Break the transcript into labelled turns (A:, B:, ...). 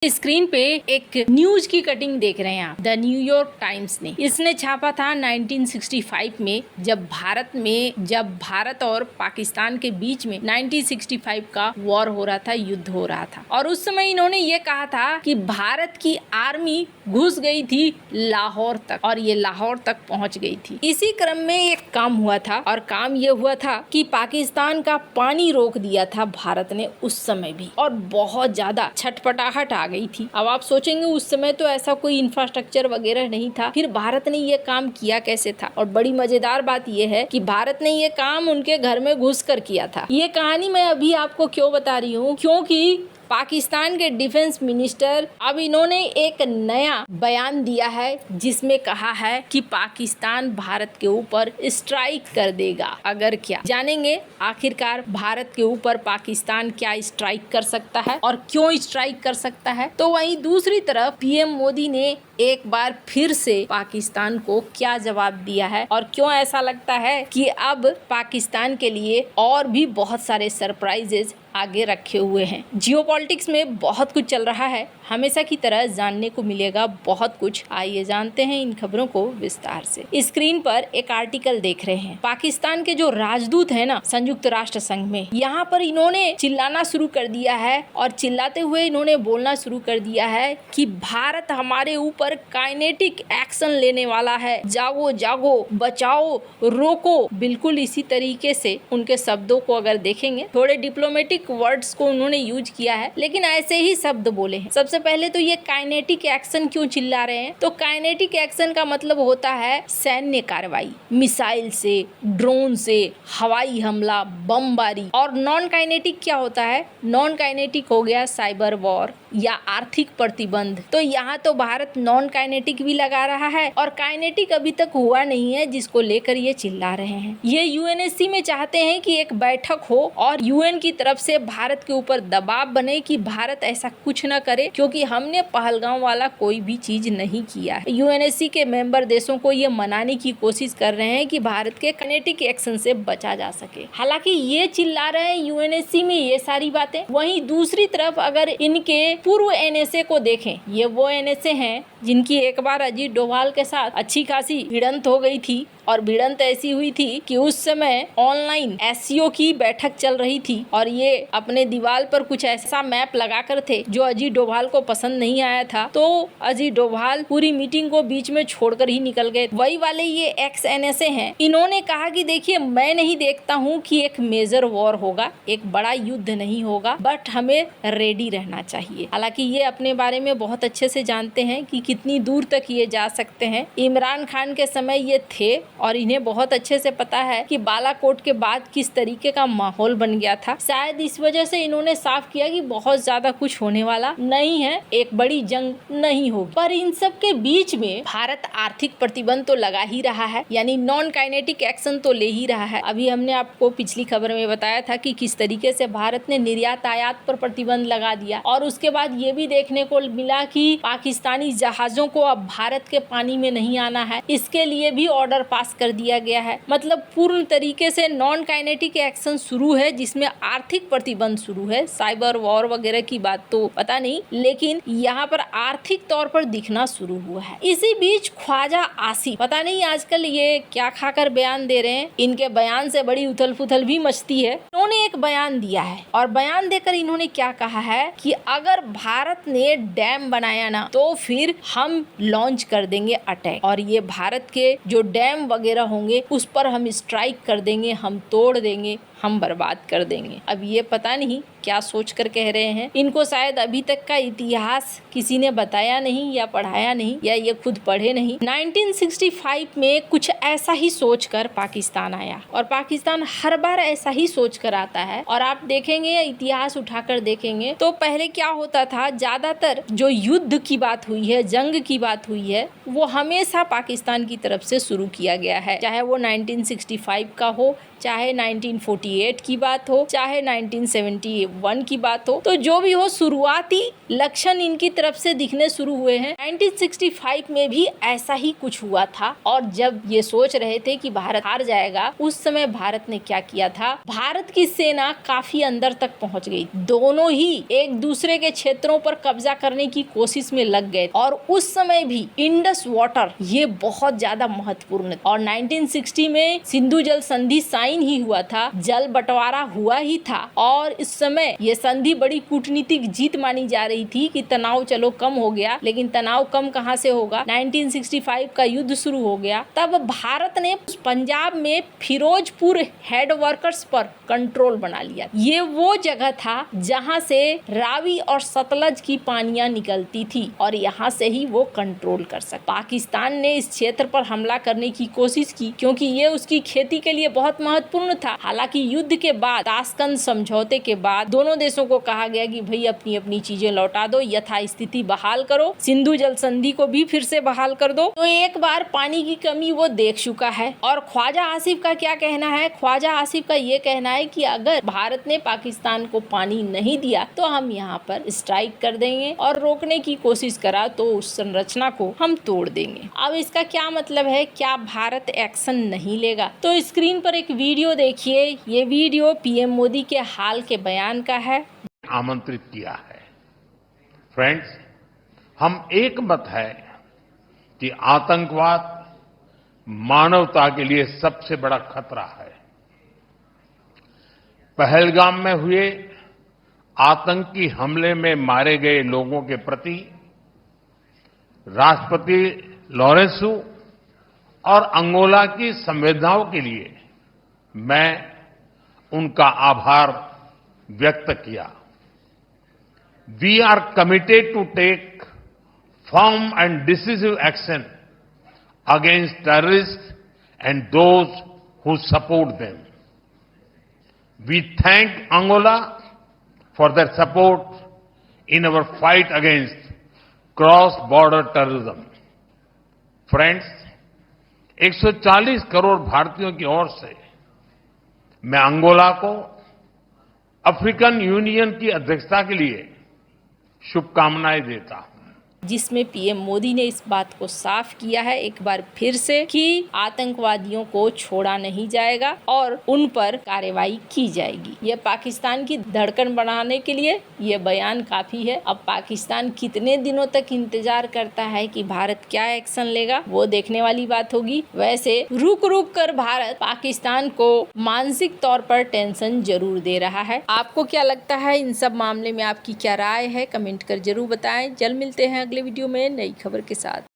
A: Screen पे एक news की कटिंग देख रहे हैं आप। द न्यूयॉर्क टाइम्स ने इसने छापा था 1965 में, जब भारत और पाकिस्तान के बीच में 1965 का वॉर हो रहा था, युद्ध हो रहा था। और उस समय इन्होंने ये कहा था कि भारत की आर्मी घुस गई थी लाहौर तक और ये लाहौर तक पहुंच गई थी। इसी क्रम में एक काम हुआ था और काम ये हुआ था कि पाकिस्तान का पानी रोक दिया था भारत ने उस समय भी, और बहुत ज्यादा छटपटाहट आ गई थी। अब आप सोचेंगे उस समय तो ऐसा कोई इंफ्रास्ट्रक्चर वगैरह नहीं था, फिर भारत ने ये काम किया कैसे था। और बड़ी मजेदार बात यह है कि भारत ने ये काम उनके घर में घुस कर किया था। ये कहानी मैं अभी आपको क्यों बता रही हूँ, क्योंकि पाकिस्तान के डिफेंस मिनिस्टर अब इन्होंने एक नया बयान दिया है जिसमें कहा है कि पाकिस्तान भारत के ऊपर स्ट्राइक कर देगा। अगर क्या जानेंगे आखिरकार भारत के ऊपर पाकिस्तान क्या स्ट्राइक कर सकता है और क्यों स्ट्राइक कर सकता है। तो वहीं दूसरी तरफ पीएम मोदी ने एक बार फिर से पाकिस्तान को क्या जवाब दिया है और क्यों ऐसा लगता है कि अब पाकिस्तान के लिए और भी बहुत सारे सरप्राइजेज आगे रखे हुए हैं। जियोपॉलिटिक्स में बहुत कुछ चल रहा है, हमेशा की तरह जानने को मिलेगा बहुत कुछ। आइए जानते हैं इन खबरों को विस्तार से। स्क्रीन पर एक आर्टिकल देख रहे हैं। पाकिस्तान के जो राजदूत है ना संयुक्त राष्ट्र संघ में, यहाँ पर इन्होंने चिल्लाना शुरू कर दिया है और चिल्लाते हुए इन्होंने बोलना शुरू कर दिया है कि भारत हमारे ऊपर काइनेटिक एक्शन लेने वाला है, जागो जागो, बचाओ, रोको। बिल्कुल इसी तरीके से उनके शब्दों को अगर देखेंगे, थोड़े डिप्लोमेटिक वर्ड्स को उन्होंने यूज किया है, लेकिन ऐसे ही शब्द बोले हैं। सबसे पहले तो ये काइनेटिक एक्शन क्यों चिल्ला रहे हैं, तो काइनेटिक एक्शन का मतलब होता है सैन्य कार्रवाई, मिसाइल से, ड्रोन से, हवाई हमला, बमबारी। और नॉन काइनेटिक क्या होता है, नॉन काइनेटिक हो गया साइबर वॉर या आर्थिक प्रतिबंध। तो यहाँ तो भारत नॉन काइनेटिक भी लगा रहा है और काइनेटिक अभी तक हुआ नहीं है, जिसको लेकर ये चिल्ला रहे हैं। ये यूएनएससी में चाहते हैं कि एक बैठक हो और यूएन की तरफ से भारत के ऊपर दबाव बने कि भारत ऐसा कुछ न करे, क्योंकि हमने पहलगाम वाला कोई भी चीज नहीं किया है। यूएनएससी के मेंबर देशों को ये मनाने की कोशिश कर रहे हैं कि भारत के काइनेटिक एक्शन से बचा जा सके। हालांकि ये चिल्ला रहे हैं यूएनएससी में ये सारी बातें। वहीं दूसरी तरफ अगर इनके पूर्व एनएसए को देखें, ये वो एनएसए हैं जिनकी एक बार अजीत डोभाल के साथ अच्छी खासी भिड़ंत हो गई थी, और भिड़ंत ऐसी हुई थी कि उस समय ऑनलाइन एससीओ की बैठक चल रही थी और ये अपने दीवार पर कुछ ऐसा मैप लगाकर थे जो अजीत डोभाल को पसंद नहीं आया था। तो अजीत डोभाल पूरी मीटिंग को बीच में छोड़कर ही निकल गए। वही वाले ये एक्स एनएसए हैं। इन्होंने कहा कि देखिए, मैं नहीं देखता हूँ कि एक मेजर वॉर होगा, एक बड़ा युद्ध नहीं होगा, बट हमें रेडी रहना चाहिए। हालांकि ये अपने बारे में बहुत अच्छे से जानते हैं कि कितनी दूर तक ये जा सकते हैं। इमरान खान के समय ये थे और इन्हें बहुत अच्छे से पता है कि बालाकोट के बाद किस तरीके का माहौल बन गया था। शायद इस वजह से इन्होंने साफ किया कि बहुत ज्यादा कुछ होने वाला नहीं है, एक बड़ी जंग नहीं होगी। पर इन सब के बीच में भारत आर्थिक प्रतिबंध तो लगा ही रहा है, यानी नॉन काइनेटिक एक्शन तो ले ही रहा है। अभी हमने आपको पिछली खबर में बताया था कि किस तरीके से भारत ने निर्यात आयात पर प्रतिबंध लगा दिया, और उसके बाद ये भी देखने को मिला कि पाकिस्तानी जहाजों को अब भारत के पानी में नहीं आना है, इसके लिए भी ऑर्डर पास कर दिया गया है। मतलब पूर्ण तरीके से नॉन काइनेटिक एक्शन शुरू है, जिसमें आर्थिक प्रतिबंध शुरू है। साइबर वॉर वगैरह की बात तो पता नहीं, लेकिन यहाँ पर आर्थिक तौर पर दिखना शुरू हुआ है। इसी बीच ख्वाजा आसिफ पता नहीं आजकल ये क्या खाकर बयान दे रहे हैं, इनके बयान से बड़ी उथल पुथल भी मचती है। इन्होंने एक बयान दिया है और बयान देकर इन्होंने क्या कहा है कि अगर भारत ने डैम बनाया ना, तो फिर हम लॉन्च कर देंगे अटैक, और ये भारत के जो डैम वगैरह होंगे उस पर हम स्ट्राइक कर देंगे, हम तोड़ देंगे, हम बर्बाद कर देंगे। अब ये पता नहीं क्या सोच कर कह रहे हैं। इनको शायद अभी तक का इतिहास किसी ने बताया नहीं या पढ़ाया नहीं, या ये खुद पढ़े नहीं। 1965 में कुछ ऐसा ही सोचकर पाकिस्तान आया, और पाकिस्तान हर बार ऐसा ही सोच कर आता है। और आप देखेंगे, इतिहास उठाकर देखेंगे तो पहले क्या होता था, ज्यादातर जो युद्ध की बात हुई है, जंग की बात हुई है, वो हमेशा पाकिस्तान की तरफ से शुरू किया गया है, चाहे वो 1965 का हो चाहे 1948 की बात हो, चाहे 1971 की बात हो, तो जो भी हो शुरुआती लक्षण इनकी तरफ से दिखने शुरू हुए हैं। 1965 में भी ऐसा ही कुछ हुआ था और जब ये सोच रहे थे कि भारत हार जाएगा, उस समय भारत ने क्या किया था, भारत की सेना काफी अंदर तक पहुंच गई। दोनों ही एक दूसरे के क्षेत्रों पर कब्जा करने की कोशिश में लग गए और उस समय भी इंडस वाटर ये बहुत ज्यादा महत्वपूर्ण था। और 1960 में सिंधु जल संधि साइन ही हुआ था, जल बंटवारा हुआ ही था और इस समय ये संधि बड़ी कूटनीतिक जीत मानी जा रही थी कि तनाव चलो कम हो गया, लेकिन तनाव कम कहां से होगा, 1965 का युद्ध शुरू हो गया। तब भारत ने पंजाब में फिरोजपुर हेडवर्कर्स पर कंट्रोल बना लिया। ये वो जगह था जहां से रावी और सतलज की पानियां निकलती थी और यहाँ से ही वो कंट्रोल कर सकता। पाकिस्तान ने इस क्षेत्र पर हमला करने की कोशिश की क्योंकि ये उसकी खेती के लिए बहुत महत्वपूर्ण था। हालांकि युद्ध के बाद ताशकंद समझौते के बाद दोनों देशों को कहा गया कि भाई अपनी अपनी चीजें लौटा दो, यथास्थिति बहाल करो, सिंधु जल संधि को भी फिर से बहाल कर दो। तो एक बार पानी की कमी वो देख चुका है। और ख्वाजा आसिफ का क्या कहना है, ख्वाजा आसिफ का ये कहना है कि अगर भारत ने पाकिस्तान को पानी नहीं दिया तो हम यहाँ पर स्ट्राइक कर देंगे और रोकने की कोशिश करा तो उस संरचना को हम तोड़ देंगे। अब इसका क्या मतलब है, क्या भारत एक्शन नहीं लेगा? तो स्क्रीन पर एक वीडियो देखिए। ये वीडियो पीएम मोदी के हाल के बयान का है।
B: आमंत्रित किया है। फ्रेंड्स, हम एक मत है कि आतंकवाद मानवता के लिए सबसे बड़ा खतरा है। पहलगाम में हुए आतंकी हमले में मारे गए लोगों के प्रति राष्ट्रपति लॉरेंसो और अंगोला की संवेदनाओं के लिए मैं उनका आभार व्यक्त किया। We are committed to take firm and decisive action against terrorists and those who support them. We thank Angola for their support in our fight against cross-border terrorism. Friends, 140 crore भारतीयों की ओर से मैं अंगोला को अफ्रीकन यूनियन की अध्यक्षता के लिए शुभकामनाएं देता हूं,
A: जिसमें पीएम मोदी ने इस बात को साफ किया है एक बार फिर से कि आतंकवादियों को छोड़ा नहीं जाएगा और उन पर कार्रवाई की जाएगी। ये पाकिस्तान की धड़कन बढ़ाने के लिए ये बयान काफी है। अब पाकिस्तान कितने दिनों तक इंतजार करता है कि भारत क्या एक्शन लेगा, वो देखने वाली बात होगी। वैसे रुक रुक कर भारत पाकिस्तान को मानसिक तौर पर टेंशन जरूर दे रहा है। आपको क्या लगता है इन सब मामले में, आपकी क्या राय है, कमेंट कर जरूर बताएं। जल्द मिलते हैं अगले वीडियो में नई खबर के साथ।